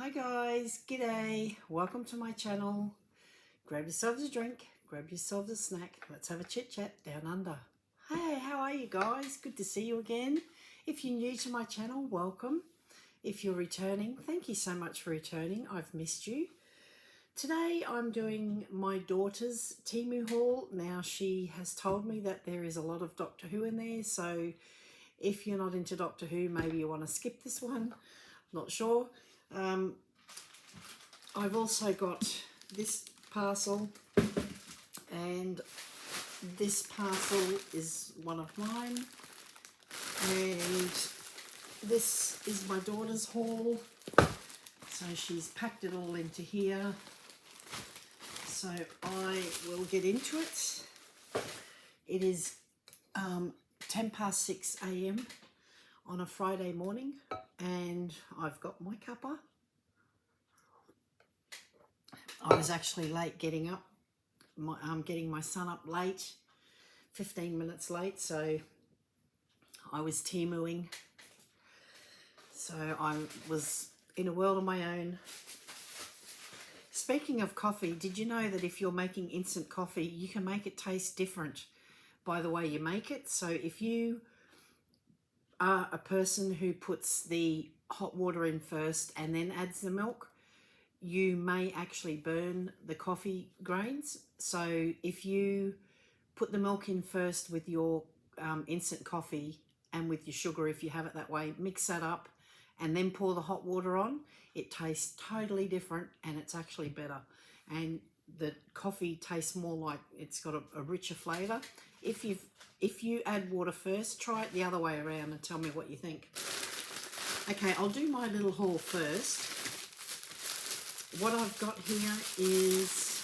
Hi guys, g'day, welcome to my channel. Grab yourselves a drink, grab yourselves a snack, let's have a chit chat down under. Hey, how are you guys? Good to see you again. If you're new to my channel, welcome. If you're returning, thank you so much for returning, I've missed you. Today I'm doing my daughter's Temu haul. Now she has told me that there is a lot of Doctor Who in there, so if you're not into Doctor Who, maybe you want to skip this one, not sure. I've also got this parcel, and this parcel is one of mine, and this is my daughter's haul. So she's packed it all into here, so I will get into it. It is 6:10 a.m. on a Friday morning, and I've got my cuppa. I was actually late getting up. I'm getting my son up late, 15 minutes late, so I was Temuing. So I was in a world of my own. Speaking of coffee, did you know that if you're making instant coffee, you can make it taste different by the way you make it? So if you are a person who puts the hot water in first and then adds the milk, you may actually burn the coffee grains. So if you put the milk in first with your instant coffee and with your sugar, if you have it that way, mix that up and then pour the hot water on, it tastes totally different and it's actually better. And the coffee tastes more like it's got a richer flavour. If you add water first, try it the other way around and tell me what you think. Okay, I'll do my little haul first. What I've got here is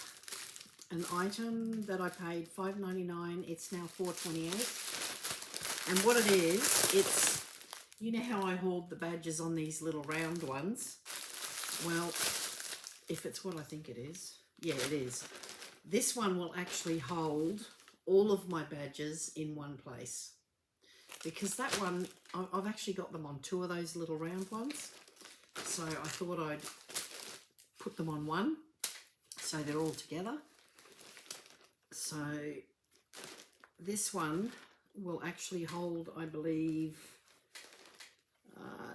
an item that I paid $5.99. It's now $4.28. And what it is, it's, you know how I hauled the badges on these little round ones? Well, if it's what I think it is, yeah, it is. This one will actually hold all of my badges in one place. Because that one, I've actually got them on two of those little round ones. So I thought I'd put them on one so they're all together. So this one will actually hold, I believe,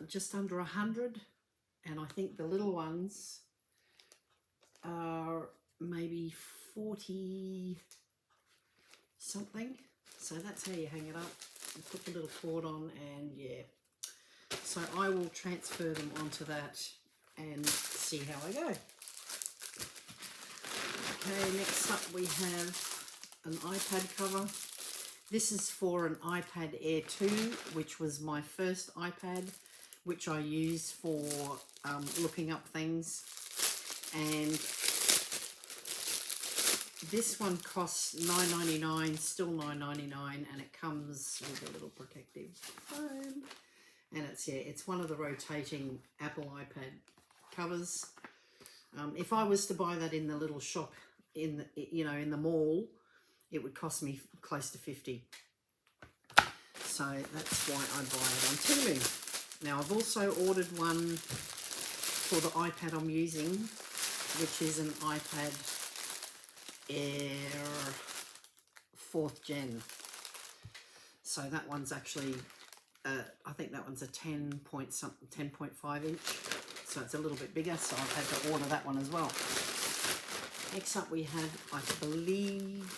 just under 100, and I think the little ones are maybe 40 something. So that's how you hang it up. You put the little cord on, and yeah. So I will transfer them onto that and see how I go. Okay, next up we have an iPad cover. This is for an iPad Air 2, which was my first iPad, which I use for looking up things. And this one costs $9.99, still $9.99, and it comes with a little protective foam. And it's one of the rotating Apple iPad covers. If I was to buy that in the little shop in the mall, it would cost me close to $50. So that's why I buy it on Temu. Now I've also ordered one for the iPad I'm using, which is an iPad Air 4th Gen. So that one's actually I think that one's a 10.5 inch, so it's a little bit bigger, so I've had to order that one as well. Next up we have, I believe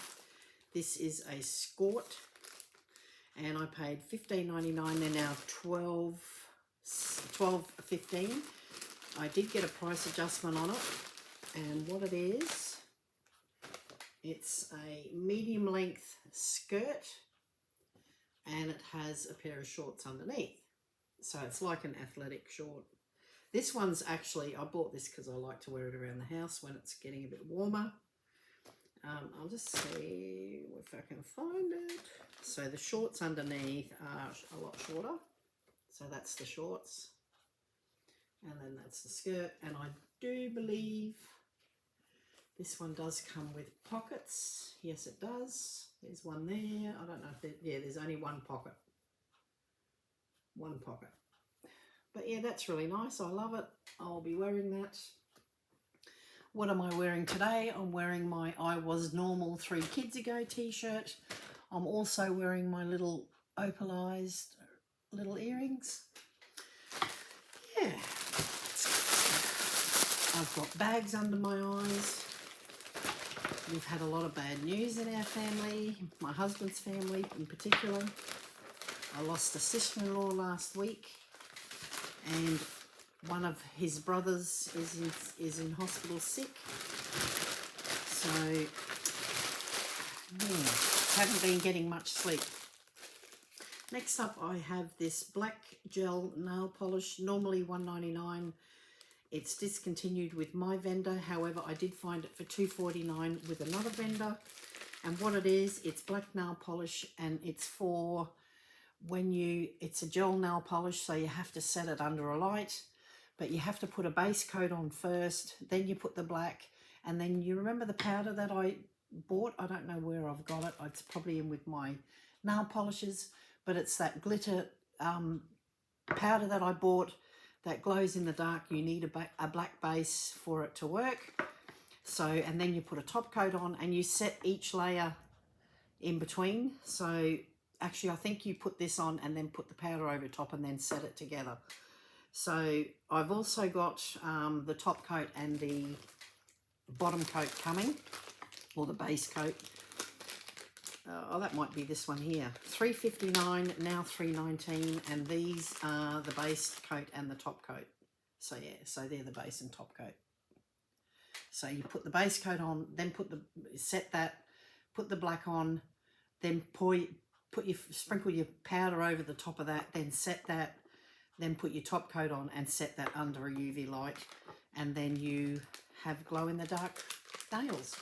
this is a Skort, and I paid $15.99. They're now $12.15. I did get a price adjustment on it, and what it is, it's a medium length skirt, and it has a pair of shorts underneath. So it's like an athletic short. This one's actually, I bought this because I like to wear it around the house when it's getting a bit warmer. I'll just see if I can find it. So the shorts underneath are a lot shorter. So that's the shorts. And then that's the skirt. And I do believe this one does come with pockets. Yes, it does. There's one there. I don't know if there's only one pocket. One pocket. But yeah, that's really nice. I love it. I'll be wearing that. What am I wearing today? I'm wearing my I Was Normal 3 Kids Ago t-shirt. I'm also wearing my little opalized little earrings. Yeah. I've got bags under my eyes. We've had a lot of bad news in our family, my husband's family in particular. I lost a sister-in-law last week, and one of his brothers is in hospital sick. So, yeah, haven't been getting much sleep. Next up, I have this black gel nail polish, normally $1.99. It's discontinued with my vendor. However, I did find it for $2.49 with another vendor. And what it is, it's black nail polish, and it's for when it's a gel nail polish, so you have to set it under a light, but you have to put a base coat on first, then you put the black, and then you remember the powder that I bought? I don't know where I've got it. It's probably in with my nail polishes, but it's that glitter powder that I bought that glows in the dark. You need a black base for it to work. So, and then you put a top coat on and you set each layer in between. So actually I think you put this on and then put the powder over top and then set it together. So I've also got the top coat and the bottom coat coming, or the base coat. Oh, that might be this one here. $3.59, now $3.19, and these are the base coat and the top coat. So yeah, so they're the base and top coat. So you put the base coat on, then set that, put the black on, then sprinkle your powder over the top of that, then set that, then put your top coat on and set that under a UV light, and then you have glow in the dark nails.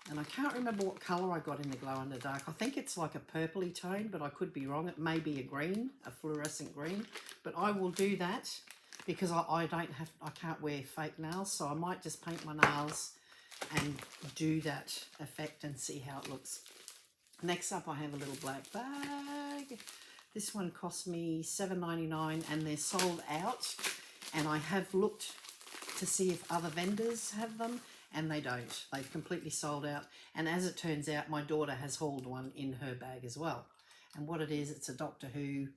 And I can't remember what colour I got in the glow in the dark. I think it's like a purpley tone, but I could be wrong. It may be a green, a fluorescent green. But I will do that because I can't wear fake nails, so I might just paint my nails and do that effect and see how it looks. Next up, I have a little black bag. This one cost me $7.99 and they're sold out. And I have looked to see if other vendors have them, and they don't. They've completely sold out. And as it turns out, my daughter has hauled one in her bag as well. And what it is, it's a Doctor Who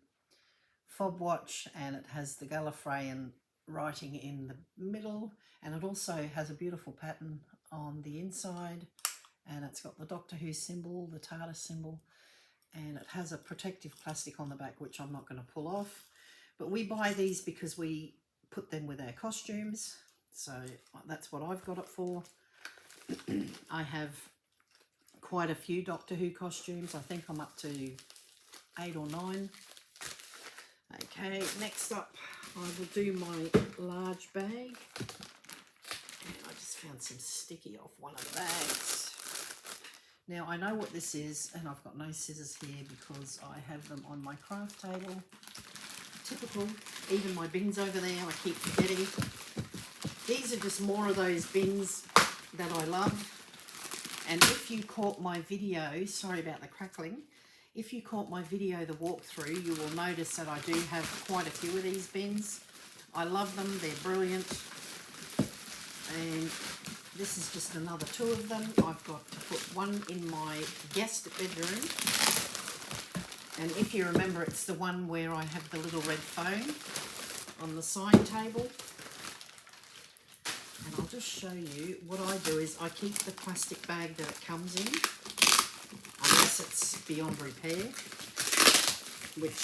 fob watch, and it has the Gallifreyan writing in the middle, and it also has a beautiful pattern on the inside, and it's got the Doctor Who symbol, the TARDIS symbol, and it has a protective plastic on the back, which I'm not going to pull off. But we buy these because we put them with our costumes. So that's what I've got it for. I have quite a few Doctor Who costumes. I think I'm up to 8 or 9. Okay, next up I will do my large bag. And I just found some sticky off one of the bags. Now I know what this is, and I've got no scissors here because I have them on my craft table. Typical. Even my bins over there, I keep forgetting. These are just more of those bins that I love. And if you caught my video, sorry about the crackling, if you caught my video, the walkthrough, you will notice that I do have quite a few of these bins. I love them, they're brilliant. And this is just another 2 of them. I've got to put one in my guest bedroom. And if you remember, it's the one where I have the little red phone on the side table. And I'll just show you what I do is I keep the plastic bag that it comes in, unless it's beyond repair, which,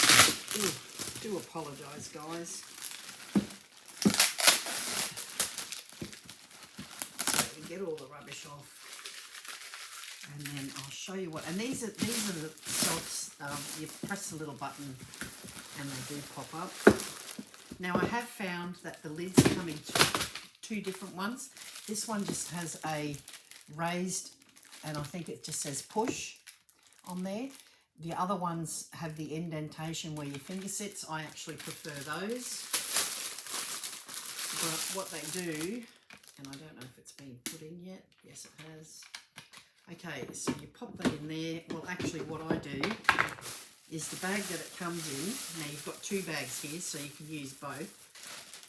do apologise guys. So you get all the rubbish off, and then I'll show you what, and these are the socks. You press the little button and they do pop up. Now I have found that the lids come in 2 different ones. This one just has a raised, and I think it just says push on there. The other ones have the indentation where your finger sits. I actually prefer those. But what they do, and I don't know if it's been put in yet. Yes, it has. Okay, so you pop that in there. Well, actually what I do is the bag that it comes in. Now you've got 2 bags here, so you can use both.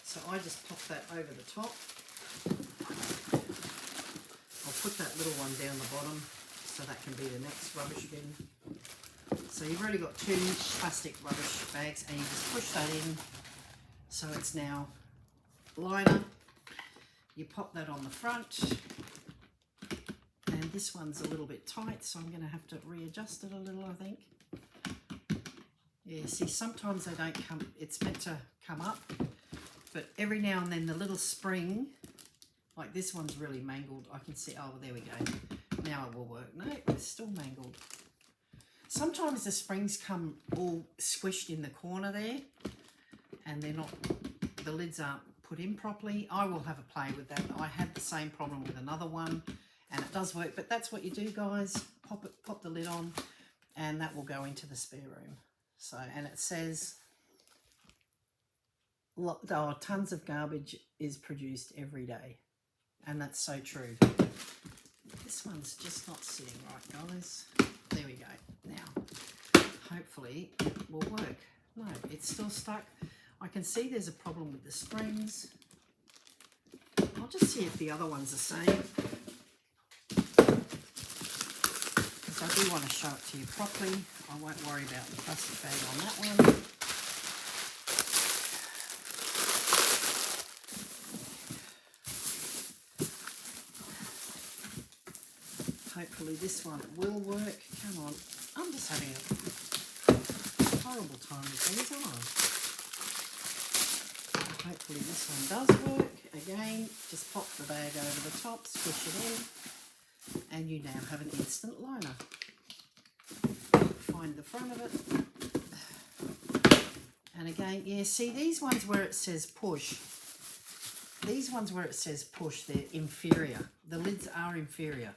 So I just pop that over the top. I'll put that little one down the bottom, so that can be the next rubbish bin. So you've already got 2 plastic rubbish bags, and you just push that in, so it's now liner. You pop that on the front, and this one's a little bit tight, so I'm going to have to readjust it a little, I think. Yeah, see, sometimes they don't come, it's meant to come up, but every now and then the little spring, like this one's really mangled. I can see, oh, there we go. Now it will work. No, it's still mangled. Sometimes the springs come all squished in the corner there, and they're not, the lids aren't put in properly. I will have a play with that. I had the same problem with another one, and it does work, but that's what you do, guys. Pop the lid on, and that will go into the spare room. So, and it says, oh, tons of garbage is produced every day. And that's so true. This one's just not sitting right, guys. There we go. Now, hopefully it will work. No, it's still stuck. I can see there's a problem with the springs. I'll just see if the other one's the same, because I do want to show it to you properly. I won't worry about the plastic bag on that one. Hopefully this one will work. Come on. I'm just having a horrible time with these, aren't I? Hopefully this one does work. Again, just pop the bag over the top, squish it in, and you now have an instant liner. Find the front of it. And again, yeah, see these ones where it says push. These ones where it says push, they're inferior. The lids are inferior.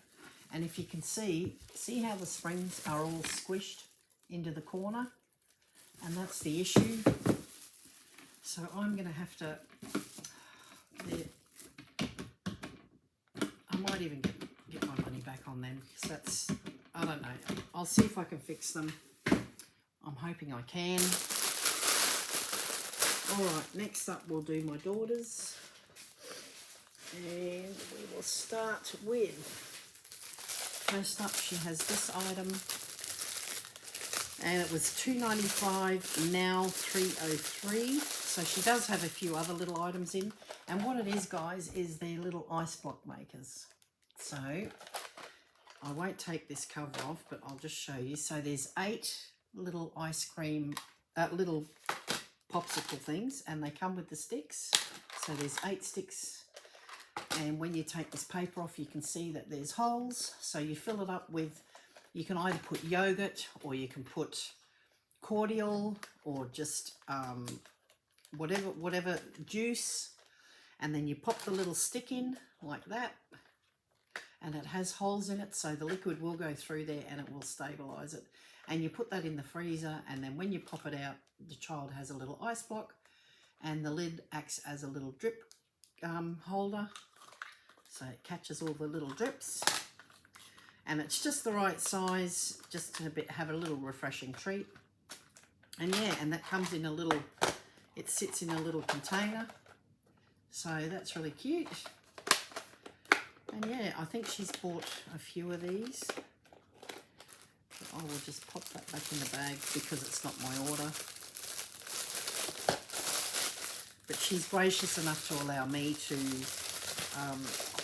And if you can see how the springs are all squished into the corner, and that's the issue. So I'm going to have to, I might even get my money back on them, because that's, I don't know. I'll see if I can fix them. I'm hoping I can. All right, next up we'll do my daughter's. And we will start with, first up she has this item. And it was $2.95, now $3.03. So she does have a few other little items in. And what it is, guys, is they're little ice block makers. So I won't take this cover off, but I'll just show you. So there's 8 little ice cream, little popsicle things, and they come with the sticks. So there's 8 sticks. And when you take this paper off, you can see that there's holes. So you fill it up with, you can either put yogurt, or you can put cordial, or just whatever juice. And then you pop the little stick in like that. And it has holes in it, so the liquid will go through there and it will stabilize it. And you put that in the freezer, and then when you pop it out, the child has a little ice block, and the lid acts as a little drip holder. So it catches all the little drips. And it's just the right size, just to have a little refreshing treat. And yeah, and that comes in a little, it sits in a little container. So that's really cute. And yeah, I think she's bought a few of these. But I will just pop that back in the bag because it's not my order. But she's gracious enough to allow me to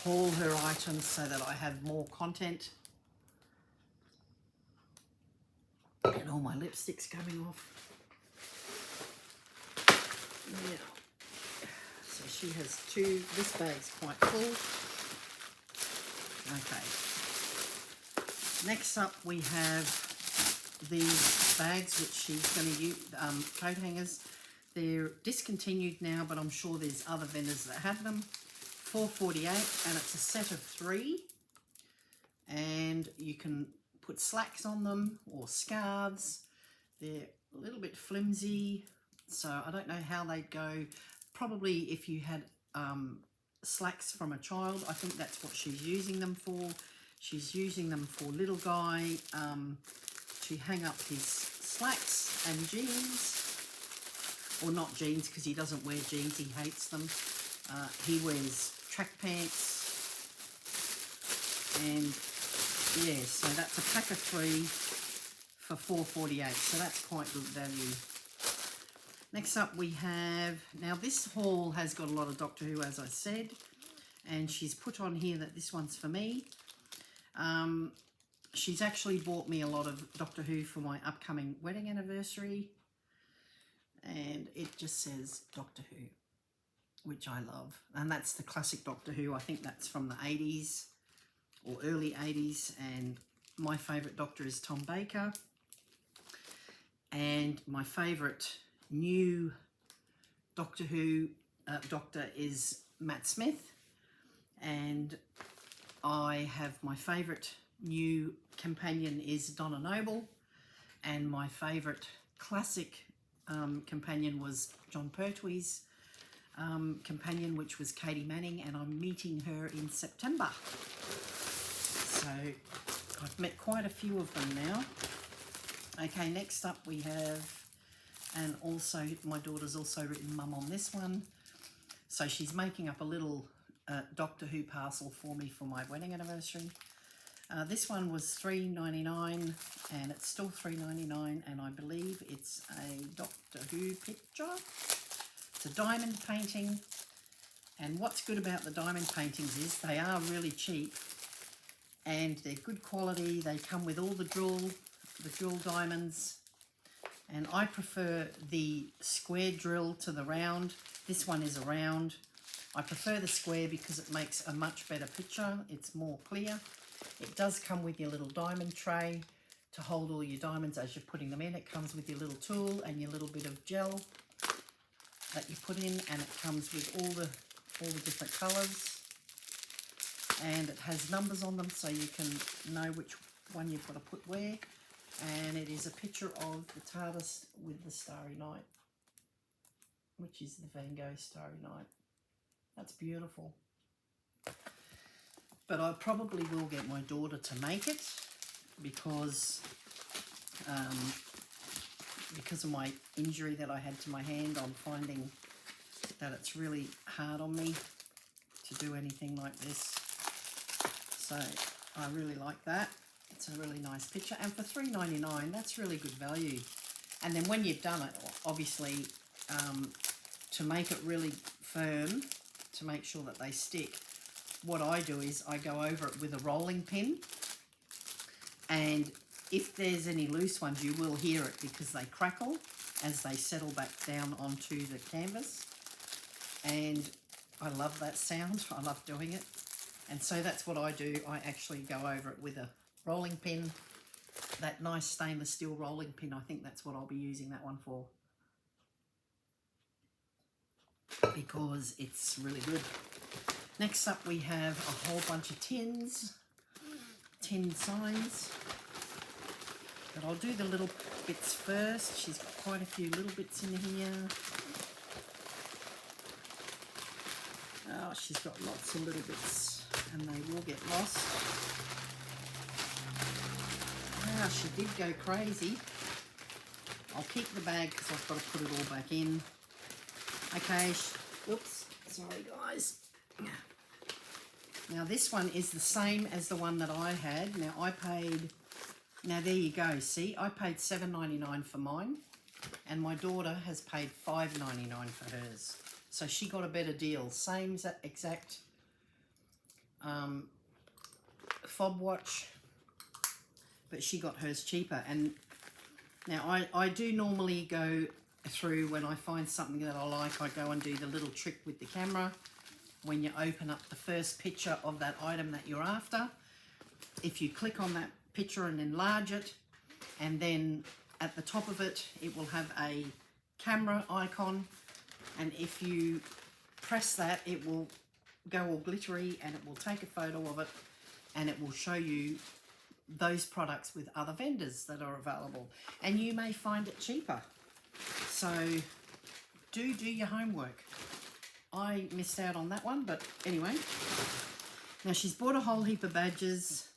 haul her items so that I have more content. And all my lipstick's coming off. Now, so she has 2, this bag's quite full. Okay. Next up we have these bags which she's going to use, coat hangers. They're discontinued now, but I'm sure there's other vendors that have them. $4.48, and it's a set of 3. And you can put slacks on them or scarves. They're a little bit flimsy, so I don't know how they'd go. Probably if you had slacks from a child, I think that's what she's using them for. She's using them for little guy to hang up his slacks and jeans, or not jeans because he doesn't wear jeans, he hates them. He wears track pants, and yeah, so that's a pack of 3 for $4.48, so that's quite good value. Next up we have, now this haul has got a lot of Doctor Who, as I said, and she's put on here that this one's for me. She's actually bought me a lot of Doctor Who for my upcoming wedding anniversary, and it just says Doctor Who, which I love, and that's the classic Doctor Who. I think that's from the 80s or early 80s, and my favourite Doctor is Tom Baker, and my favourite new Doctor Who Doctor is Matt Smith, and I have my favourite new companion is Donna Noble, and my favourite classic companion was John Pertwee's companion, which was Katie Manning, and I'm meeting her in September. So I've met quite a few of them now. Okay, next up we have, and also my daughter's also written mum on this one. So she's making up a little Doctor Who parcel for me for my wedding anniversary. This one was $3.99 and it's still $3.99, and I believe it's a Doctor Who picture. It's a diamond painting, and what's good about the diamond paintings is they are really cheap and they're good quality. They come with all the drill diamonds, and I prefer the square drill to the round. This one is a round. I prefer the square because it makes a much better picture. It's more clear. It does come with your little diamond tray to hold all your diamonds as you're putting them in. It comes with your little tool and your little bit of gel that you put in, and it comes with all the different colours, and it has numbers on them so you can know which one you've got to put where. And it is a picture of the TARDIS with the Starry Night, which is the Van Gogh Starry Night. That's beautiful. But I probably will get my daughter to make it because of my injury that I had to my hand. I'm finding that it's really hard on me to do anything like this. So I really like that. It's a really nice picture, and for $3.99, that's really good value. And then when you've done it, obviously, to make it really firm, to make sure that they stick, what I do is I go over it with a rolling pin, and if there's any loose ones, you will hear it because they crackle as they settle back down onto the canvas, and I love that sound. I love doing it, and so that's what I do. I actually go over it with a rolling pin, that nice stainless steel rolling pin. I think that's what I'll be using that one for, because it's really good. Next up we have a whole bunch of tin signs, but I'll do the little bits first. She's got quite a few little bits in here. Oh, she's got lots of little bits and they will get lost. Ah, she did go crazy. I'll keep the bag because I've got to put it all back in. Okay, oops, sorry guys. Now this one is the same as the one that I had. Now now there you go, see, I paid $7.99 for mine, and my daughter has paid $5.99 for hers. So she got a better deal. Same exact fob watch, but she got hers cheaper. And now I do normally go through, when I find something that I like, I go and do the little trick with the camera. When you open up the first picture of that item that you're after, if you click on that picture and enlarge it, and then at the top of it, it will have a camera icon, and if you press that, it will go all glittery and it will take a photo of it, and it will show you those products with other vendors that are available, and you may find it cheaper. So do your homework. I missed out on that one, but anyway. Now she's bought a whole heap of badges.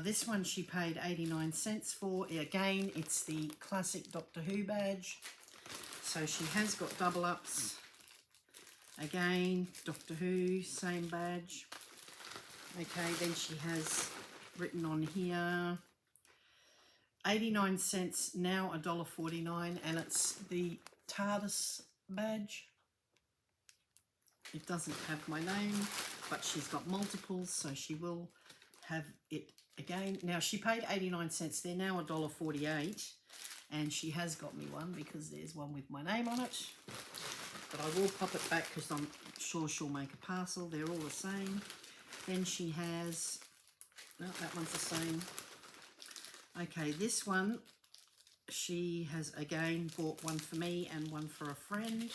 This one she paid 89 cents for. Again, it's the classic Doctor Who badge. So she has got double ups. Again, Doctor Who, same badge. Okay, then she has written on here 89 cents, now $1.49, and it's the TARDIS badge. It doesn't have my name, but she's got multiples, so she will have it again. Now, she paid 89 cents. They're now $1.48, and she has got me one because there's one with my name on it. But I will pop it back because I'm sure she'll make a parcel. They're all the same. Then she has, no, that one's the same. Okay, this one, she has again bought one for me and one for a friend.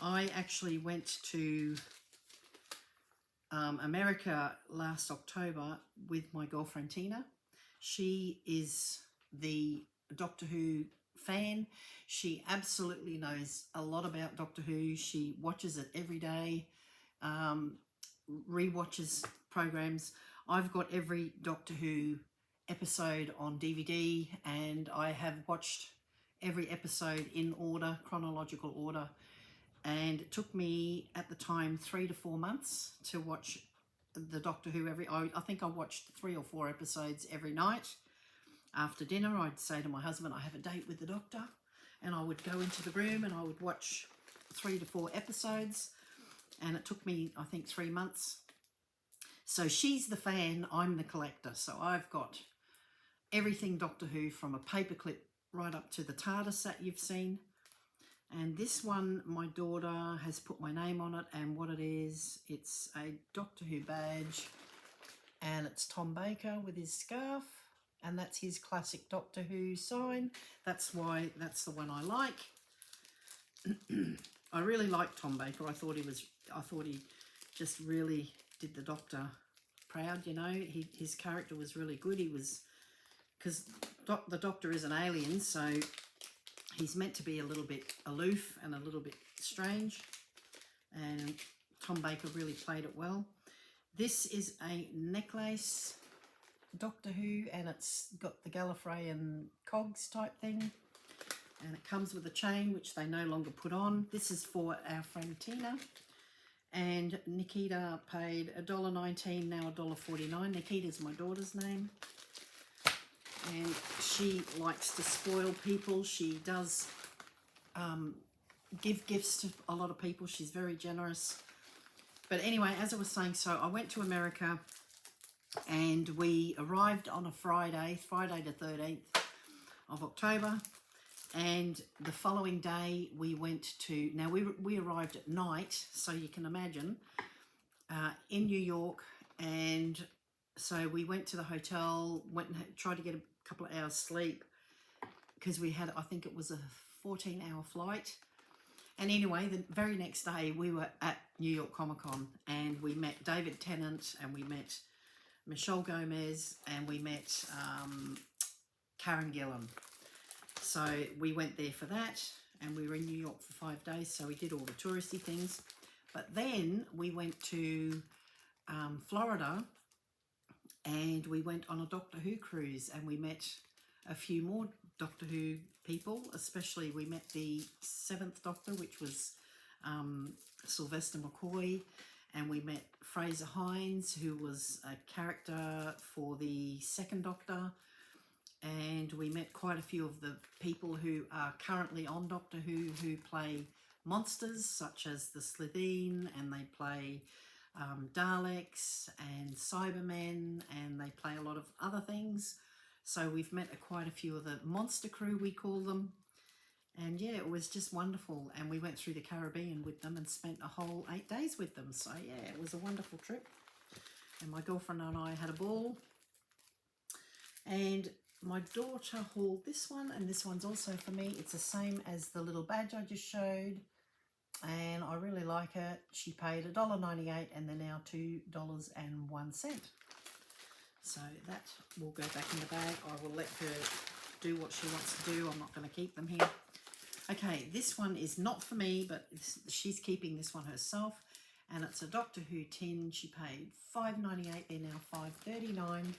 I actually went to America last October with my girlfriend Tina. She is the Doctor Who fan. She absolutely knows a lot about Doctor Who. She watches it every day, re-watches programs. I've got every Doctor Who episode on DVD, and I have watched every episode in order, chronological order, and it took me at the time 3 to 4 months to watch the Doctor Who I think I watched 3 or 4 episodes every night. After dinner, I'd say to my husband, I have a date with the Doctor, and I would go into the room and I would watch 3 to 4 episodes, and it took me, I think, 3 months. So she's the fan, I'm the collector. So I've got everything Doctor Who, from a paperclip right up to the TARDIS that you've seen. And this one, my daughter has put my name on it, and what it is, it's a Doctor Who badge, and it's Tom Baker with his scarf, and that's his classic Doctor Who sign. That's why that's the one I like. I really like Tom Baker. I thought he just really did the Doctor proud, you know. His character was really good. He was, because the Doctor is an alien, so he's meant to be a little bit aloof and a little bit strange, and Tom Baker really played it well. This is a necklace Doctor Who, and it's got the Gallifreyan cogs type thing, and it comes with a chain which they no longer put on. This is for our friend Tina, and Nikita paid $1.19, now $1.49. Nikita's my daughter's name, and she likes to spoil people. She does give gifts to a lot of people. She's very generous. But anyway, as I was saying, so I went to America, and we arrived on a Friday the 13th of October, and the following day we went to, now we arrived at night, so you can imagine, in New York, and so we went to the hotel, went and tried to get a couple of hours sleep, because we had, I think it was a 14-hour flight. And anyway, the very next day we were at New York Comic Con, and we met David Tennant, and we met Michelle Gomez, and we met Karen Gillan. So we went there for that, and we were in New York for 5 days, so we did all the touristy things. But then we went to Florida, and we went on a Doctor Who cruise, and we met a few more Doctor Who people. Especially we met the 7th Doctor, which was Sylvester McCoy, and we met Fraser Hines, who was a character for the 2nd Doctor, and we met quite a few of the people who are currently on Doctor Who play monsters, such as the Slitheen, and they play Daleks and Cybermen, and they play a lot of other things. So we've met quite a few of the monster crew, we call them. And yeah, it was just wonderful. And we went through the Caribbean with them and spent a whole 8 days with them. So yeah, it was a wonderful trip. And my girlfriend and I had a ball. And my daughter hauled this one, and this one's also for me. It's the same as the little badge I just showed, and I really like it. She paid $1.98, and they're now $2.01. So that will go back in the bag. I will let her do what she wants to do. I'm not going to keep them here. Okay, this one is not for me, but she's keeping this one herself, and it's a Doctor Who tin. She paid $5.98. They're now $5.39.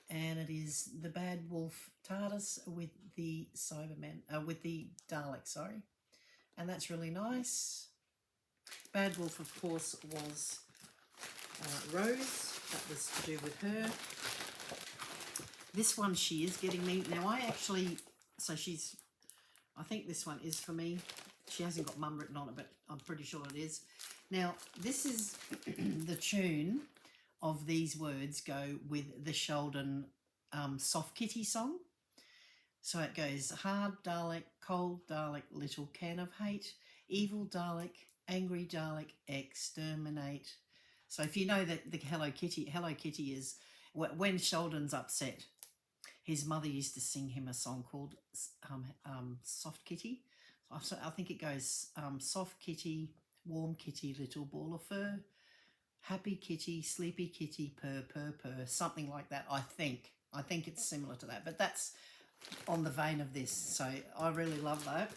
and it is the Bad Wolf TARDIS with the Cybermen, with the Dalek, sorry. And that's really nice. Bad Wolf, of course, was Rose. That was to do with her. This one she is getting me. Now I actually, so she's, I think this one is for me. She hasn't got Mum written on it, but I'm pretty sure it is. Now, this is the tune of these words go with the Sheldon Soft Kitty song. So it goes, hard Dalek, cold Dalek, little can of hate, evil Dalek, angry Dalek, exterminate. So if you know that the Hello Kitty is when Sheldon's upset, his mother used to sing him a song called Soft Kitty. I think it goes, soft kitty, warm kitty, little ball of fur, happy kitty, sleepy kitty, purr, purr, purr, something like that, I think. I think it's similar to that, but that's on the vein of this. So I really love that.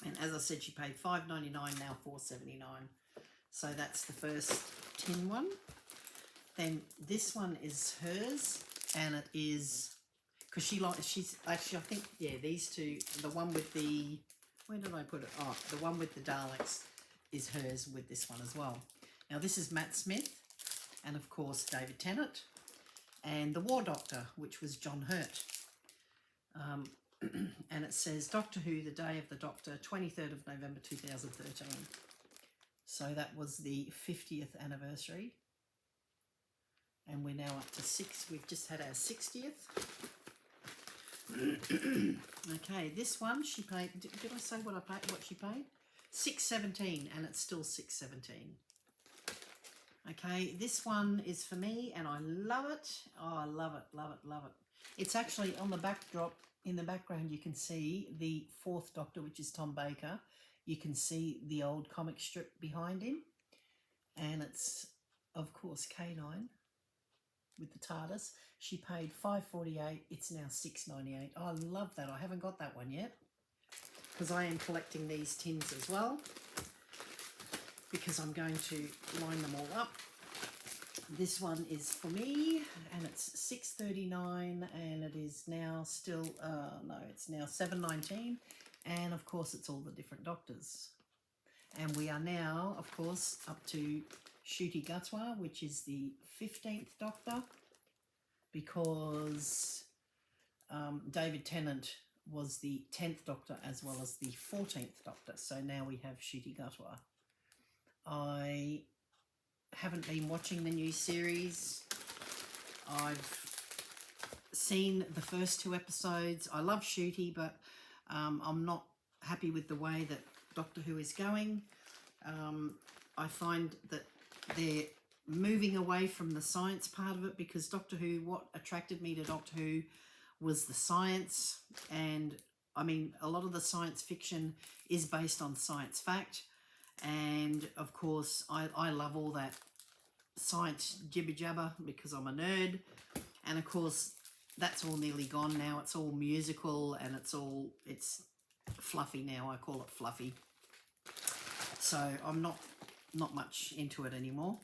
And as I said, she paid $5.99, now $4.79. So that's the first tin one. Then this one is hers, and it is, because she's actually, I think, yeah, these two, the one with the, where did I put it? Oh, the one with the Daleks is hers with this one as well. Now this is Matt Smith, and of course David Tennant, and the War Doctor, which was John Hurt. And it says Doctor Who, the Day of the Doctor, 23rd of November 2013. So that was the 50th anniversary. And we're now up to 6. We've just had our 60th. Okay, this one she paid, did I say what she paid? $6.17, and it's still $6.17. Okay, this one is for me, and I love it. Oh, I love it, love it, love it. It's actually on the backdrop. In the background, you can see the 4th Doctor, which is Tom Baker. You can see the old comic strip behind him. And it's, of course, K9 with the TARDIS. She paid $5.48. It's now $6.98. Oh, I love that. I haven't got that one yet, because I am collecting these tins as well, because I'm going to line them all up. This one is for me, and it's $6.39, and it is now still, no, it's now $7.19, and of course it's all the different Doctors. And we are now, of course, up to Ncuti Gatwa, which is the 15th Doctor, because David Tennant was the 10th Doctor as well as the 14th Doctor. So now we have Ncuti Gatwa. I haven't been watching the new series. I've seen the first 2 episodes. I love Ncuti, but I'm not happy with the way that Doctor Who is going. I find that they're moving away from the science part of it, because Doctor Who, what attracted me to Doctor Who was the science. And I mean, a lot of the science fiction is based on science fact. And of course, I love all that science jibber jabber because I'm a nerd. And of course, that's all nearly gone now. It's all musical, and it's fluffy now. I call it fluffy. So I'm not much into it anymore.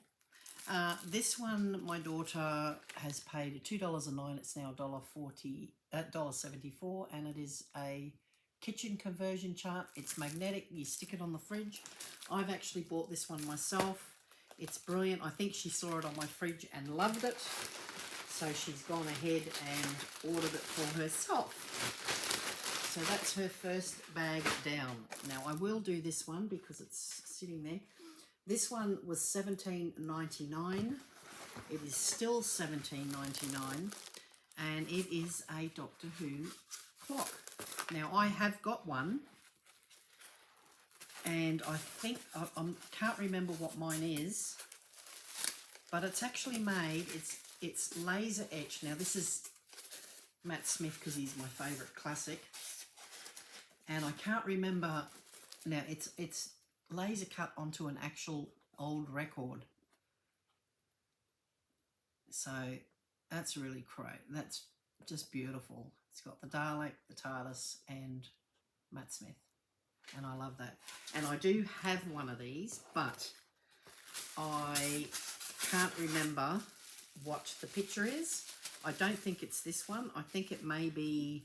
This one, my daughter has paid $2.09. It's now $1.74, and it is a kitchen conversion chart. It's magnetic. You stick it on the fridge. I've actually bought this one myself. It's brilliant. I think she saw it on my fridge and loved it, so she's gone ahead and ordered it for herself. So that's her first bag down. Now I will do this one because it's sitting there. This one was $17.99. It is still $17.99, and it is a Doctor Who clock. Now I have got one, and I think I can't remember what mine is, but it's actually made. It's laser etched. Now this is Matt Smith because he's my favourite classic, and I can't remember now. It's laser cut onto an actual old record. So that's really great. That's just beautiful. It's got the Dalek, the TARDIS, and Matt Smith, and I love that. And I do have one of these, but I can't remember what the picture is. I don't think it's this one. I think it may be,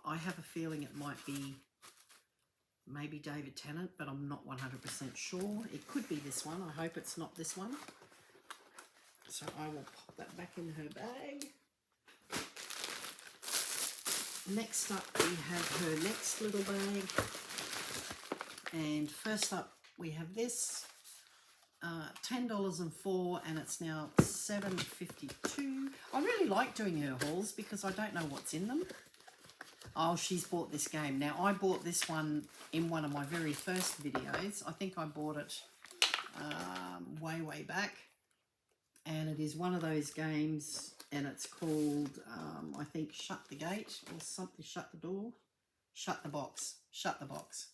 I have a feeling it might be maybe David Tennant, but I'm not 100% sure. It could be this one. I hope it's not this one. So I will pop that back in her bag. Next up, we have her next little bag. And first up, we have this. $10.04, and it's now $7.52. I really like doing her hauls because I don't know what's in them. Oh, she's bought this game. Now, I bought this one in one of my very first videos. I think I bought it way back. And it is one of those games, and it's called, I think, Shut the Gate or something, Shut the Door, Shut the Box, Shut the Box.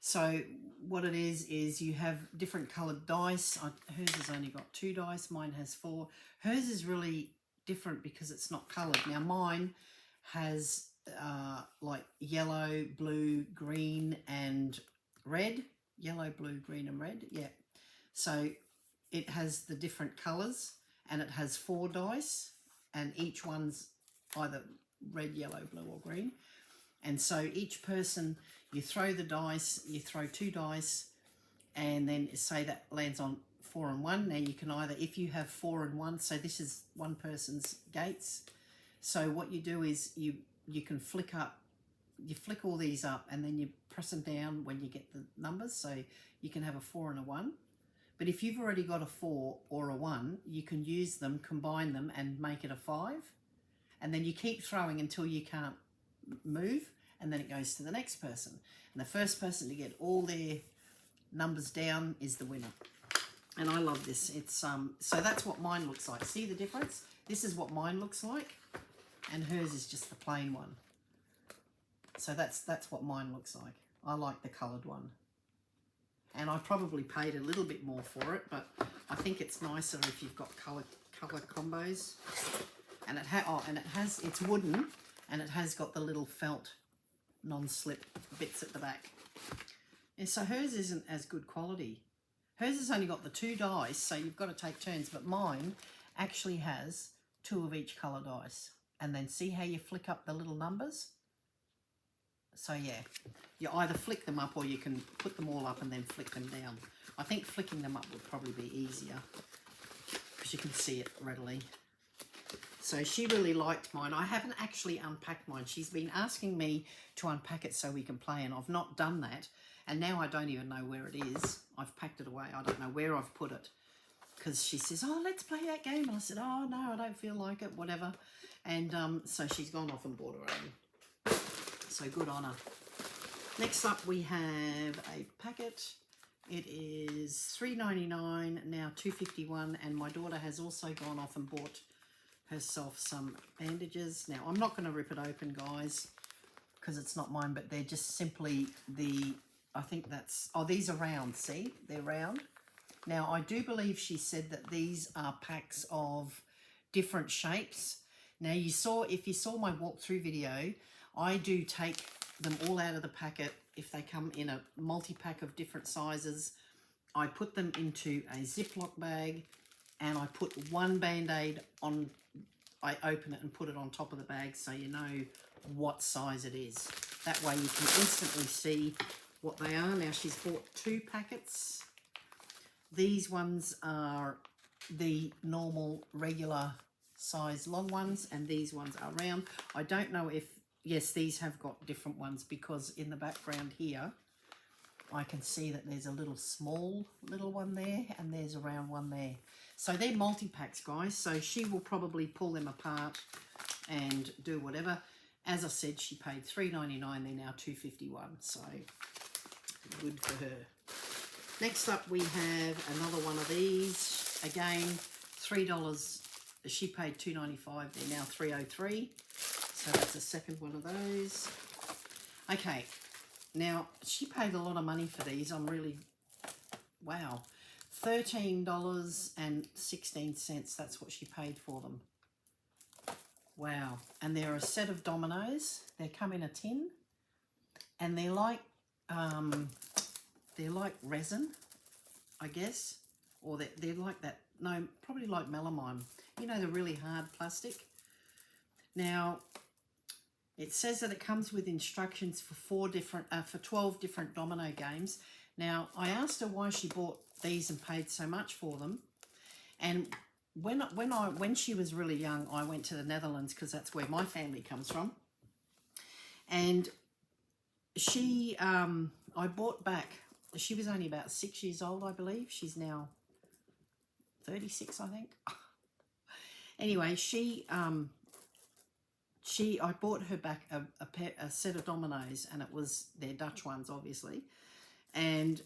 So what it is you have different coloured dice. Hers has only got 2 dice. Mine has 4. Hers is really different because it's not coloured. Now mine has like yellow, blue, green and red. Yellow, blue, green and red. Yeah. So it has the different colours, and it has 4 dice, and each one's either red, yellow, blue or green. And so each person, you throw the dice, you throw 2 dice, and then say that lands on 4 and 1. Now you can either, if you have 4 and 1, so this is one person's gates. So what you do is you can flick up, you flick all these up, and then you press them down when you get the numbers. So you can have a 4 and a 1. But if you've already got a 4 or a 1, you can use them, combine them, and make it a 5. And then you keep throwing until you can't move, and then it goes to the next person. And the first person to get all their numbers down is the winner. And I love this. It's so that's what mine looks like. See the difference? This is what mine looks like, and hers is just the plain one. So that's what mine looks like. I like the coloured one. And I probably paid a little bit more for it, but I think it's nicer if you've got colour combos. And it has it's wooden, and it has got the little felt non-slip bits at the back. And so hers isn't as good quality. Hers has only got the 2 dice, so you've got to take turns, but mine actually has 2 of each colour dice. And then see how you flick up the little numbers? So yeah, you either flick them up or you can put them all up and then flick them down. I think flicking them up would probably be easier because you can see it readily. So she really liked mine. I haven't actually unpacked mine. She's been asking me to unpack it so we can play, and I've not done that. And now I don't even know where it is. I've packed it away. I don't know where I've put it because she says, oh, let's play that game. And I said, oh, no, I don't feel like it, whatever. And so she's gone off and bought her own. So good on her. Next up, we have a packet. It is $3.99, now $2.51, and my daughter has also gone off and bought herself some bandages. Now, I'm not going to rip it open, guys, because it's not mine, but they're just simply the, I think that's, oh, these are round, see? They're round. Now, I do believe she said that these are packs of different shapes. Now, if you saw my walkthrough video, I do take them all out of the packet. If they come in a multi-pack of different sizes, I put them into a Ziploc bag, and I put one Band-Aid on, I open it and put it on top of the bag so you know what size it is. That way you can instantly see what they are. Now, she's bought 2 packets. These ones are the normal regular size long ones, and these ones are round. I don't know if, yes, these have got different ones because in the background here I can see that there's a little small little one there, and there's a round one there. So they're multi-packs, guys, so she will probably pull them apart and do whatever. As I said, she paid $3.99, they're now $2.51, so good for her. Next up, we have another one of these. Again, $3. She paid $2.95, they're now $3.03. So that's a second one of those. Okay, now she paid a lot of money for these. I'm really, wow. $13.16, that's what she paid for them. Wow. And they're a set of dominoes. They come in a tin, and they're like resin, I guess, or they're like that no, probably like melamine. You know, the really hard plastic. Now, it says that it comes with instructions for 12 different domino games. Now, I asked her why she bought these and paid so much for them. And when she was really young, I went to the Netherlands because that's where my family comes from. And she, I bought back, she was only about 6 years old, I believe. She's now 36, I think. Anyway, I bought her back a set of dominoes, and it was their Dutch ones, obviously. And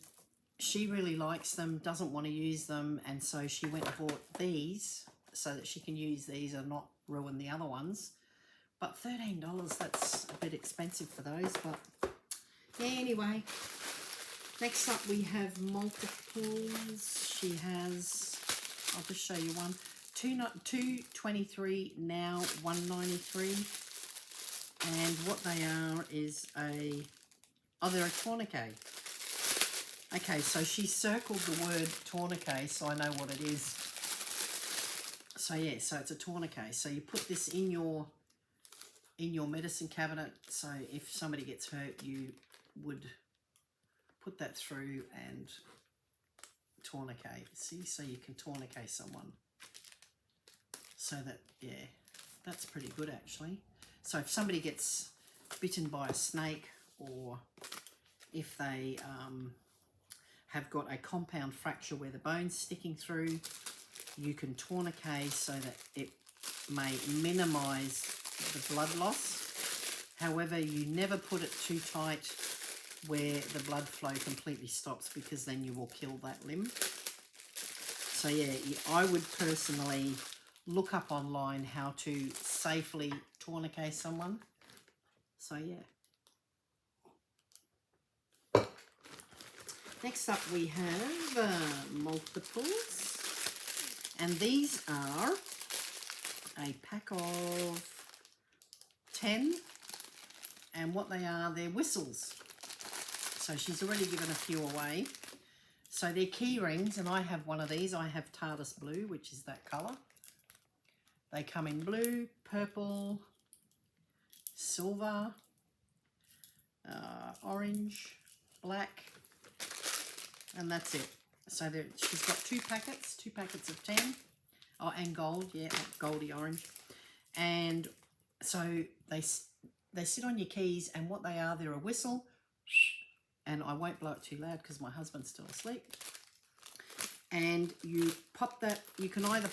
she really likes them, doesn't want to use them, and so she went and bought these so that she can use these and not ruin the other ones. But $13, that's a bit expensive for those, but yeah, anyway. Next up we have multiples. She has, I'll just show you one. 223 now 193, and what they are is they're a tourniquet. Okay, so she circled the word tourniquet so I know what it is. So yeah, so it's a tourniquet. So you put this in your medicine cabinet, so if somebody gets hurt you would put that through and tourniquet. See, so you can tourniquet someone. So that, yeah, that's pretty good actually. So if somebody gets bitten by a snake, or if they have got a compound fracture where the bone's sticking through, you can tourniquet so that it may minimise the blood loss. However, you never put it too tight where the blood flow completely stops, because then you will kill that limb. So yeah, I would personally look up online how to safely tourniquet someone. So yeah. Next up we have multiples, and these are a pack of 10, and what they are, they're whistles. So she's already given a few away. So they're key rings, and I have one of these. I have TARDIS blue, which is that colour. They come in blue, purple, silver, orange, black, and that's it. So she's got two packets of 10. Oh, and gold, yeah, goldy orange. And so they sit on your keys, and what they are, they're a whistle. And I won't blow it too loud because my husband's still asleep. And you pop that, you can either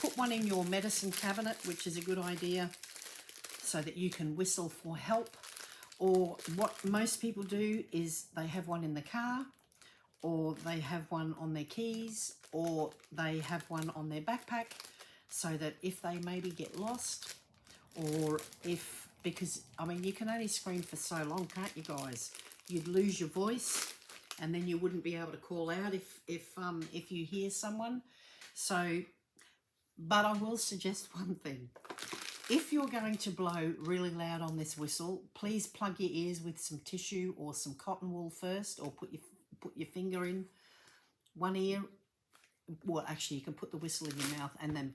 put one in your medicine cabinet, which is a good idea, so that you can whistle for help. Or what most people do is they have one in the car, or they have one on their keys, or they have one on their backpack, so that if they maybe get lost, or if, because I mean, you can only scream for so long, can't you guys? You'd lose your voice, and then you wouldn't be able to call out if you hear someone. So, but I will suggest one thing. If you're going to blow really loud on this whistle, please plug your ears with some tissue or some cotton wool first, or put your finger in one ear. Well, actually, you can put the whistle in your mouth and then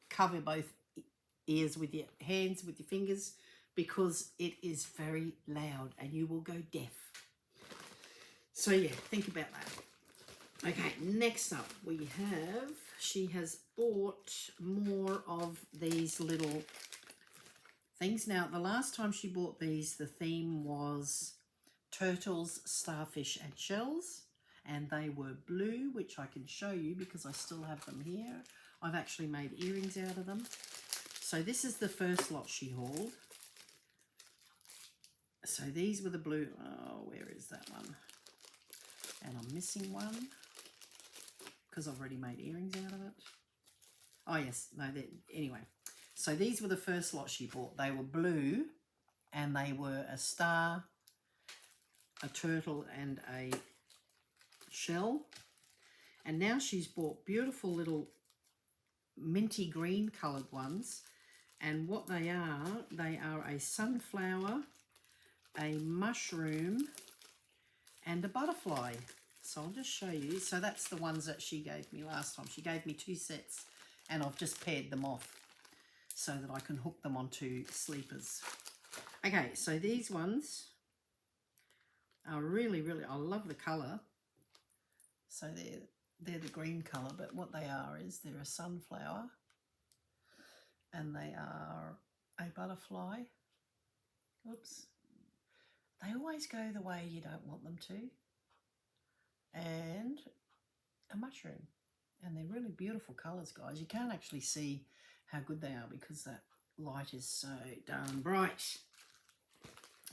cover both ears with your hands, with your fingers, because it is very loud and you will go deaf. So yeah, think about that. Okay, next up we have, she has bought more of these little things. Now, the last time she bought these, the theme was turtles, starfish and shells, and they were blue, which I can show you because I still have them here. I've actually made earrings out of them. So this is the first lot she hauled. So these were the blue. Oh, where is that one? And I'm missing one because I've already made earrings out of it. Oh yes, no, anyway. So these were the first lot she bought. They were blue, and they were a star, a turtle and a shell. And now she's bought beautiful little minty green coloured ones. And what they are a sunflower, a mushroom and a butterfly. So I'll just show you. So that's the ones that she gave me last time. She gave me 2 sets and I've just paired them off so that I can hook them onto sleepers. Okay, so these ones are really, I love the colour. So they're the green colour, but what they are is they're a sunflower and they are a butterfly. Oops. They always go the way you don't want them to. And a mushroom. And they're really beautiful colours, guys. You can't actually see how good they are because that light is so darn bright.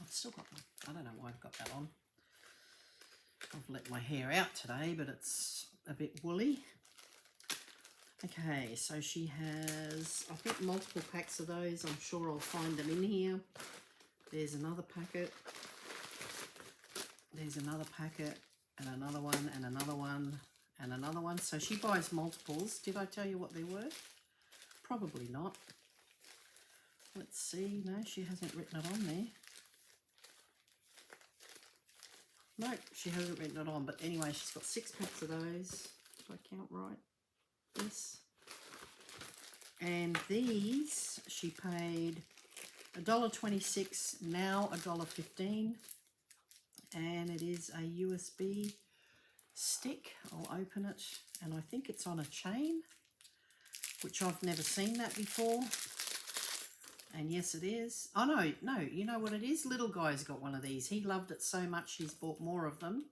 I've still got them. I don't know why I've got that on. I've let my hair out today, but it's a bit woolly. Okay, so she has, I think, multiple packs of those. I'm sure I'll find them in here. There's another packet. There's another packet and another one and another one and another one. So she buys multiples. Did I tell you what they were? Probably not. Let's see. No, she hasn't written it on there. No, she hasn't written it on. But anyway, she's got 6 packs of those, if I count right. This. And these, she paid $1.26, now $1.15. And it is a USB stick. I'll open it. And I think it's on a chain, which I've never seen that before. And yes, it is. Oh, no, you know what it is? Little guy's got one of these. He loved it so much he's bought more of them.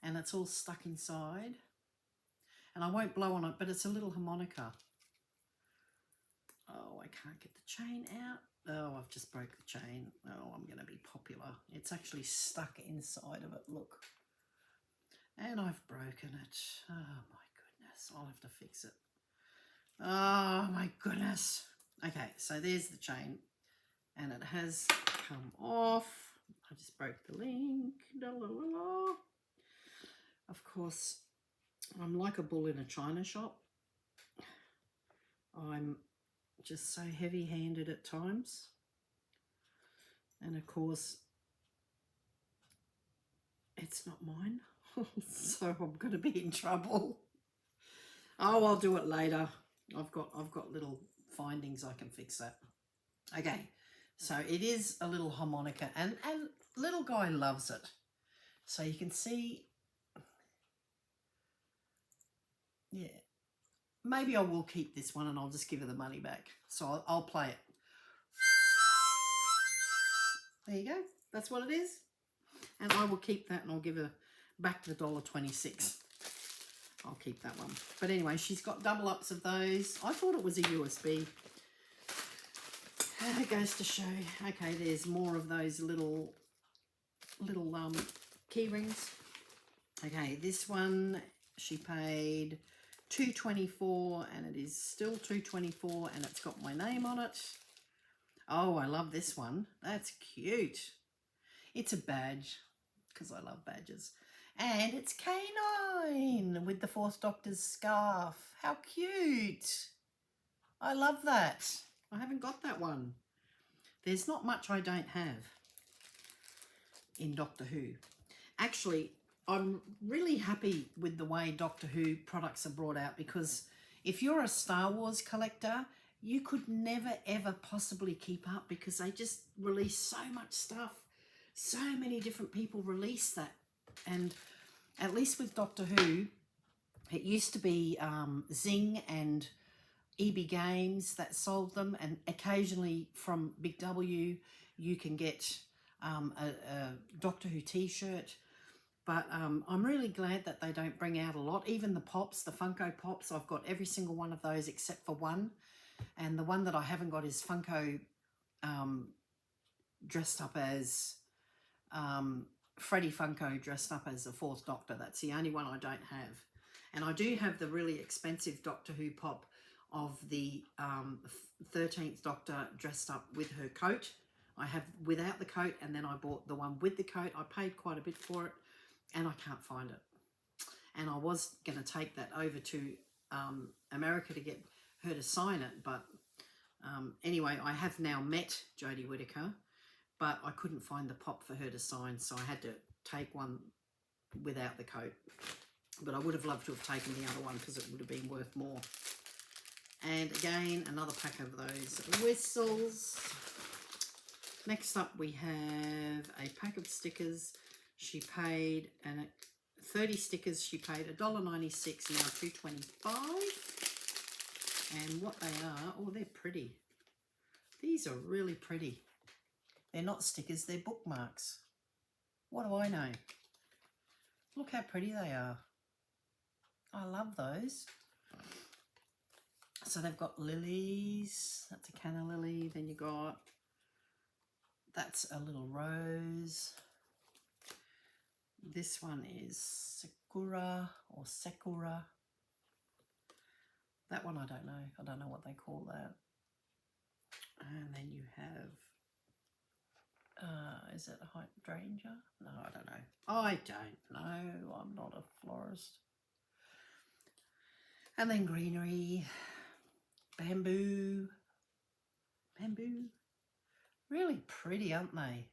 And it's all stuck inside. And I won't blow on it, but it's a little harmonica. Oh, I can't get the chain out. Oh, I've just broke the chain. Oh, I'm going to be popular. It's actually stuck inside of it, look. And I've broken it. Oh, my goodness. I'll have to fix it. Oh, my goodness. Okay, so there's the chain. And it has come off. I just broke the link. Da, la, la, la. Of course, I'm like a bull in a china shop. I'm just so heavy-handed at times. And of course, it's not mine. So I'm going to be in trouble. Oh, I'll do it later. I've got little findings. I can fix that. Okay, so it is a little harmonica, and little guy loves it. So you can see, yeah. Maybe I will keep this one and I'll just give her the money back. So I'll play it. There you go. That's what it is. And I will keep that and I'll give her back the $1.26. I'll keep that one. But anyway, she's got double ups of those. I thought it was a USB. And it goes to show. Okay, there's more of those little key rings. Okay, this one she paid $2.24 and it is still $2.24 and it's got my name on it. Oh, I love this one. That's cute. It's a badge because I love badges. And it's K9 with the 4th Doctor's scarf. How cute. I love that. I haven't got that one. There's not much I don't have in Doctor Who. Actually, I'm really happy with the way Doctor Who products are brought out, because if you're a Star Wars collector, you could never ever possibly keep up because they just release so much stuff. So many different people release that. And at least with Doctor Who, it used to be Zing and EB Games that sold them, and occasionally from Big W you can get a Doctor Who t-shirt. But I'm really glad that they don't bring out a lot. Even the Pops, the Funko Pops, I've got every single one of those except for one. And the one that I haven't got is Funko dressed up as Freddy Funko dressed up as the 4th Doctor. That's the only one I don't have. And I do have the really expensive Doctor Who Pop of the 13th Doctor dressed up with her coat. I have without the coat, and then I bought the one with the coat. I paid quite a bit for it. And I can't find it. And I was going to take that over to America to get her to sign it. But anyway, I have now met Jodie Whittaker, but I couldn't find the pop for her to sign. So I had to take one without the coat. But I would have loved to have taken the other one because it would have been worth more. And again, another pack of those whistles. Next up, we have a pack of stickers. She paid 30 stickers. She paid $1.96, now $2.25. And what they are, oh, they're pretty. These are really pretty. They're not stickers, they're bookmarks. What do I know? Look how pretty they are. I love those. So they've got lilies. That's a canna lily. Then you got, that's a little rose. This one is sakura or sakura. That one I don't know. I don't know what they call that. And then you have, is it a hydrangea? No, I don't know. I don't know. I'm not a florist. And then greenery, bamboo. Bamboo. Really pretty, aren't they?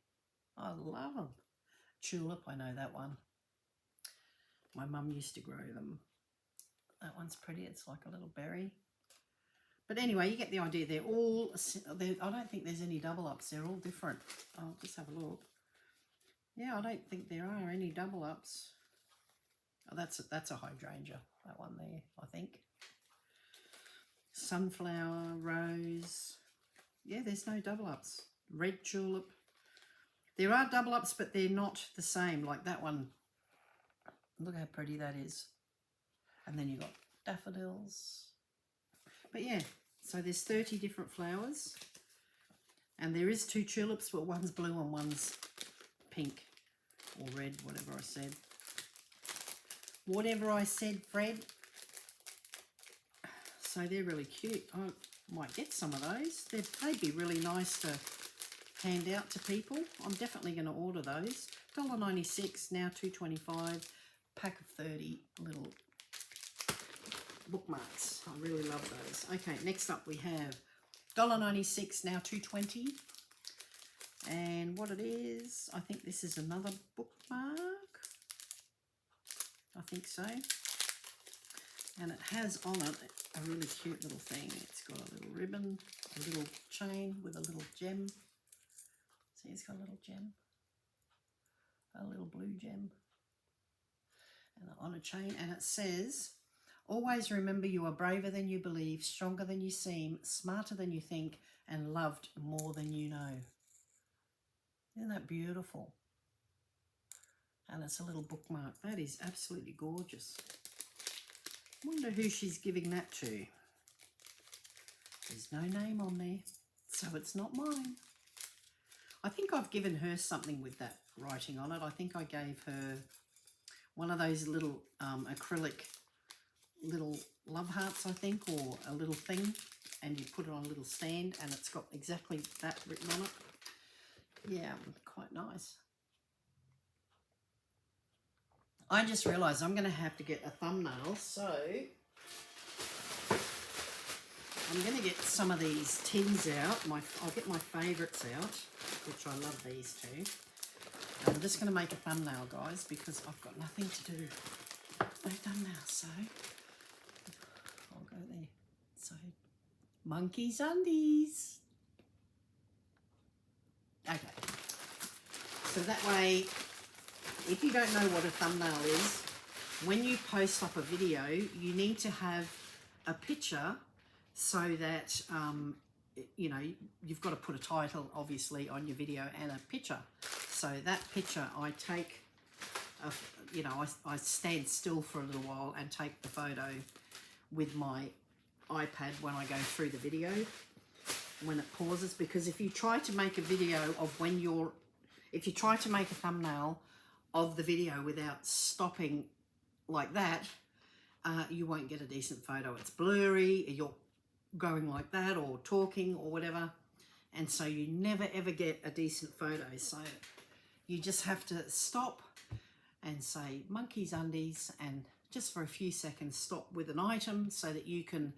I love them. Tulip, I know that one. My mum used to grow them. That one's pretty. It's like a little berry. But anyway, you get the idea. They're all, I don't think there's any double ups. They're all different. I'll just have a look. Yeah, I don't think there are any double ups. Oh, that's a hydrangea, that one there, I think. Sunflower, rose. Yeah, there's no double ups. Red tulip. There are double ups, but they're not the same. Like that one. Look how pretty that is. And then you got daffodils. But yeah, so there's 30 different flowers. And there is 2 tulips, but one's blue and one's pink. Or red, whatever I said. Whatever I said, Fred. So they're really cute. I might get some of those. They'd be really nice to hand out to people. I'm definitely going to order those. $1.96, now $2.25. Pack of 30 little bookmarks. I really love those. Okay, next up we have $1.96, now $2.20. And what it is, I think this is another bookmark. I think so. And it has on it a really cute little thing. It's got a little ribbon, a little chain with a little gem. See, it's got a little gem. A little blue gem. And on a chain, and it says, always remember you are braver than you believe, stronger than you seem, smarter than you think, and loved more than you know. Isn't that beautiful? And it's a little bookmark. That is absolutely gorgeous. Wonder who she's giving that to. There's no name on there, so it's not mine. I think I've given her something with that writing on it. I think I gave her one of those little acrylic little love hearts, I think, or a little thing, and you put it on a little stand and it's got exactly that written on it. Yeah, quite nice. I just realised I'm going to have to get a thumbnail, so I'm going to get some of these tins out. I'll get my favourites out, which I love these two. I'm just going to make a thumbnail, guys, because I've got nothing to do. No thumbnail, so I'll go there. So, monkeys undies. Okay. So that way, if you don't know what a thumbnail is, when you post up a video, you need to have a picture so that, you know, you've got to put a title, obviously, on your video and a picture. So that picture, I take, you know, I stand still for a little while and take the photo with my iPad when I go through the video, when it pauses, because if you try to make a video of if you try to make a thumbnail of the video without stopping like that, you won't get a decent photo. It's blurry, you're going like that or talking or whatever, and so you never ever get a decent photo. So you just have to stop and say monkeys undies, and just for a few seconds stop with an item so that you can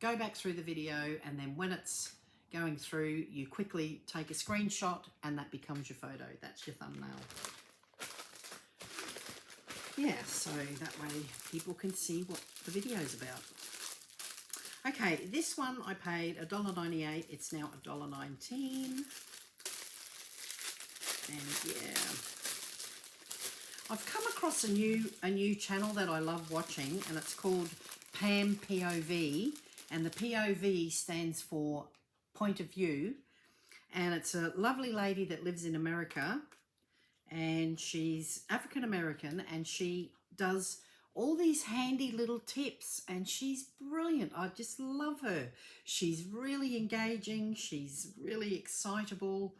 go back through the video, and then when it's going through, you quickly take a screenshot and that becomes your photo. That's your thumbnail. yeah, so that way people can see what the video's about. Okay, this one I paid $1.98. It's now $1.19. And yeah, I've come across a new channel that I love watching, and it's called Pam POV, and the POV stands for point of view, and it's a lovely lady that lives in America, and she's African American, and she does all these handy little tips, and she's brilliant. I just love her. She's really engaging, she's really excitable,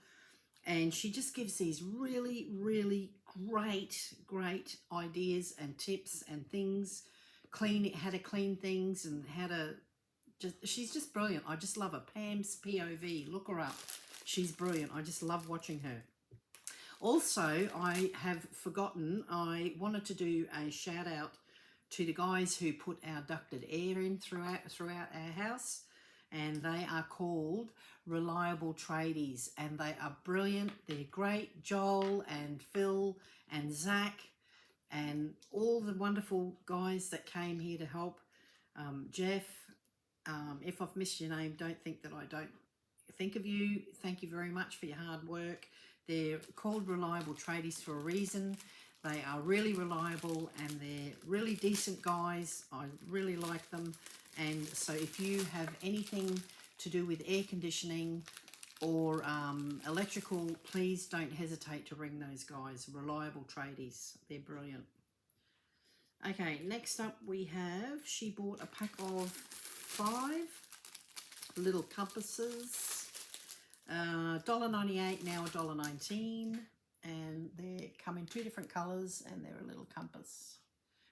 and she just gives these really, really great ideas and tips and things, how to clean things and how to she's just brilliant. I just love her. Pam's POV, look her up. She's brilliant. I just love watching her. Also, I have forgotten, I wanted to do a shout out to the guys who put our ducted air in throughout our house, and they are called Reliable Tradies, and they are brilliant. They're great. Joel and Phil and Zach and all the wonderful guys that came here to help. Jeff, if I've missed your name, don't think that I don't think of you. Thank you very much for your hard work. They're called Reliable Tradies for a reason. They are really reliable, and they're really decent guys. I really like them. And so if you have anything to do with air conditioning or electrical, please don't hesitate to ring those guys. Reliable Tradies. They're brilliant. Okay, next up we have, she bought a pack of 5 little compasses. $1.98, now $1.19, and they come in 2 different colours, and they're a little compass.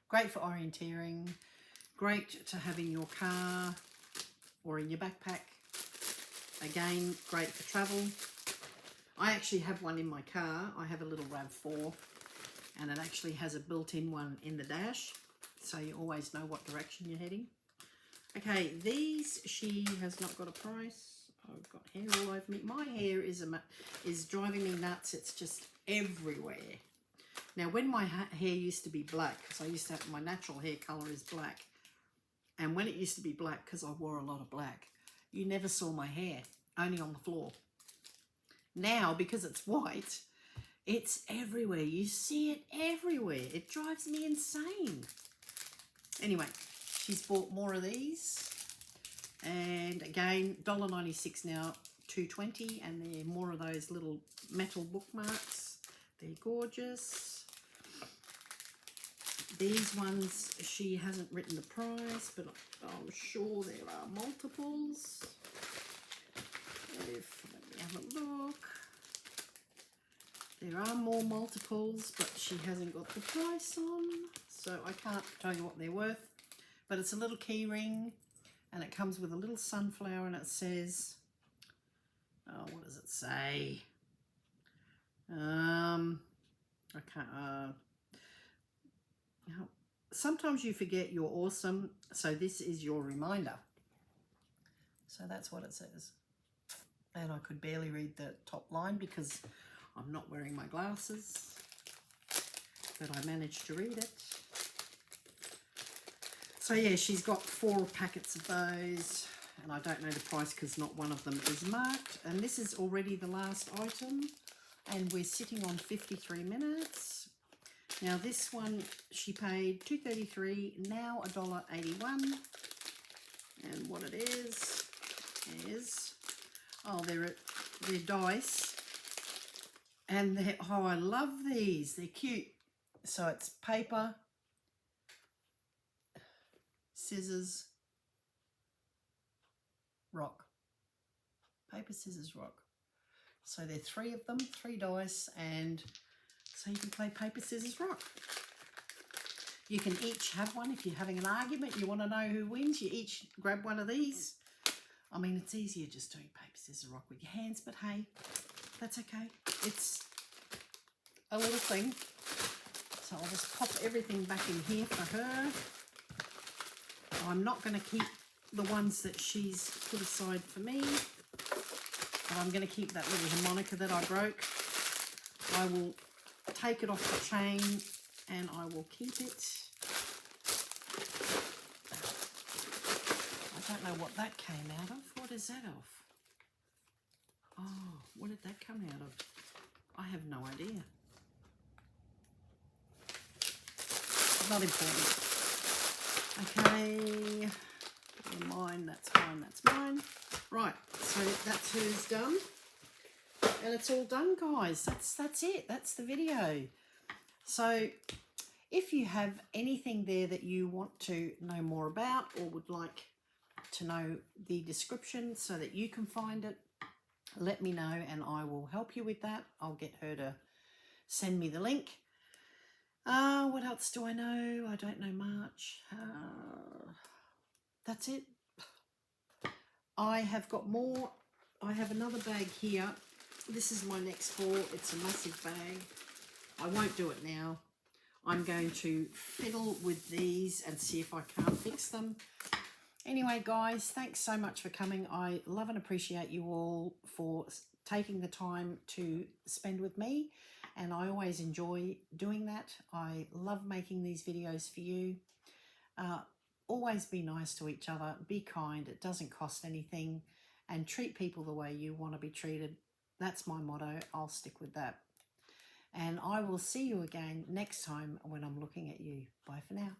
Great for orienteering, great to have in your car or in your backpack. Again, great for travel. I actually have one in my car. I have a little RAV4, and it actually has a built-in one in the dash, so you always know what direction you're heading. Okay, these, she has not got a price. I've got hair all over me. My hair is driving me nuts. It's just everywhere. Now, when my hair used to be black, because I used to have, my natural hair colour is black, and when it used to be black, because I wore a lot of black, you never saw my hair, only on the floor. Now, because it's white, it's everywhere. You see it everywhere. It drives me insane. Anyway, she's bought more of these. And again, $1.96 now, $2.20, and they're more of those little metal bookmarks. They're gorgeous. These ones, she hasn't written the price, but I'm sure there are multiples. Let me have a look. There are more multiples, but she hasn't got the price on, so I can't tell you what they're worth. But it's a little key ring, and it comes with a little sunflower, and it says, oh, what does it say? I can't, sometimes you forget you're awesome, so this is your reminder. So that's what it says. And I could barely read the top line because I'm not wearing my glasses, but I managed to read it. So yeah, she's got 4 packets of those, and I don't know the price because not one of them is marked. And this is already the last item, and we're sitting on 53 minutes. Now this one, she paid $2.33, now $1.81. And what it is, oh, they're dice. And they're, oh, I love these. They're cute. So it's paper, scissors, rock. Paper, scissors, rock. So there are 3 of them, 3 dice, and so you can play paper, scissors, rock. You can each have one. If you're having an argument, you want to know who wins, you each grab one of these. I mean, it's easier just doing paper, scissors, rock with your hands, but hey, that's okay. It's a little thing. So I'll just pop everything back in here for her. I'm not going to keep the ones that she's put aside for me, but I'm going to keep that little harmonica that I broke. I will take it off the chain and I will keep it. I don't know what that came out of. What is that of? Oh, what did that come out of? I have no idea. Not important. Okay, mine, that's mine, that's mine. Right, so that's who's done. And it's all done, guys. That's it. That's the video. So if you have anything there that you want to know more about or would like to know the description so that you can find it, let me know and I will help you with that. I'll get her to send me the link. What else do I know? I don't know much. That's it. I have got more. I have another bag here. This is my next haul. It's a massive bag. I won't do it now. I'm going to fiddle with these and see if I can't fix them. Anyway, guys, thanks so much for coming. I love and appreciate you all for taking the time to spend with me, and I always enjoy doing that. I love making these videos for you. Always be nice to each other, be kind, it doesn't cost anything, and treat people the way you want to be treated. That's my motto. I'll stick with that. And I will see you again next time when I'm looking at you. Bye for now.